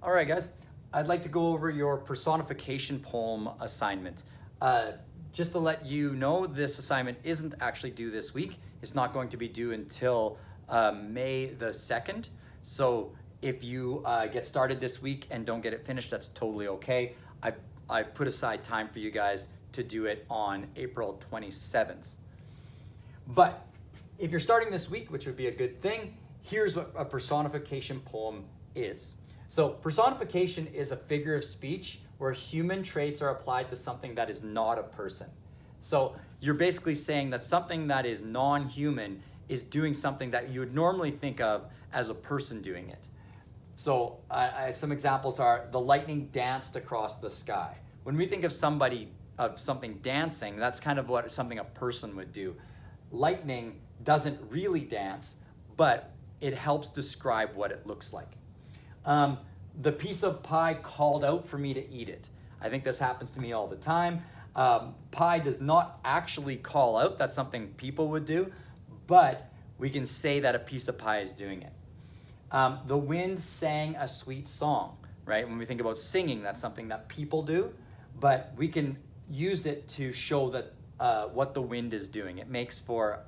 All right, guys, I'd like to go over your personification poem assignment. Just to let you know, this assignment isn't actually due this week. It's not going to be due until May the 2nd. So if you get started this week and don't get it finished, that's totally okay. I've put aside time for you guys to do it on April 27th. But if you're starting this week, which would be a good thing, here's what a personification poem is. So personification is a figure of speech where human traits are applied to something that is not a person. So you're basically saying that something that is non-human is doing something that you would normally think of as a person doing it. So some examples are the lightning danced across the sky. When we think of something dancing, that's kind of what something a person would do. Lightning doesn't really dance, but it helps describe what it looks like. The piece of pie called out for me to eat it. I think this happens to me all the time. Pie does not actually call out. That's something people would do, but we can say that a piece of pie is doing it. The wind sang a sweet song, right? When we think about singing, that's something that people do, but we can use it to show that what the wind is doing. It makes for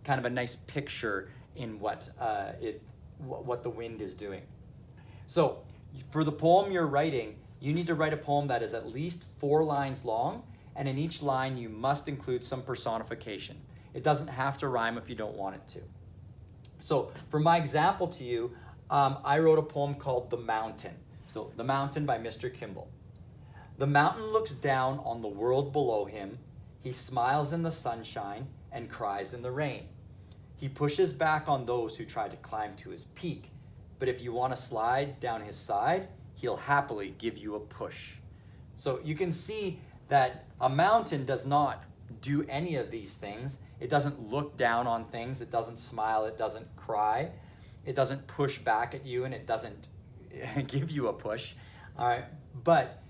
kind of a nice picture in what the wind is doing. So for the poem you're writing, you need to write a poem that is at least 4 lines long, and in each line you must include some personification. It doesn't have to rhyme if you don't want it to. So for my example to you, I wrote a poem called The Mountain. So The Mountain by Mr. Kimball. The mountain looks down on the world below him. He smiles in the sunshine and cries in the rain. He pushes back on those who try to climb to his peak. But if you want to slide down his side, he'll happily give you a push. So you can see that a mountain does not do any of these things. It doesn't look down on things. It doesn't smile. It doesn't cry. It doesn't push back at you, and it doesn't give you a push. All right, but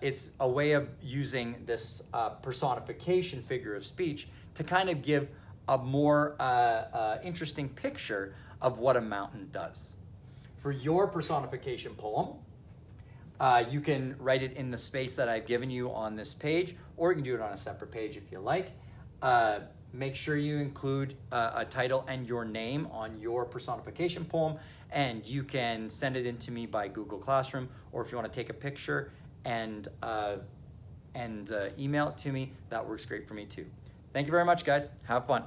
it's a way of using this personification figure of speech to kind of give a more interesting picture of what a mountain does. For your personification poem, you can write it in the space that I've given you on this page, or you can do it on a separate page if you like. Make sure you include a title and your name on your personification poem, and you can send it in to me by Google Classroom, or if you want to take a picture and email it to me, that works great for me too. Thank you very much, guys. Have fun.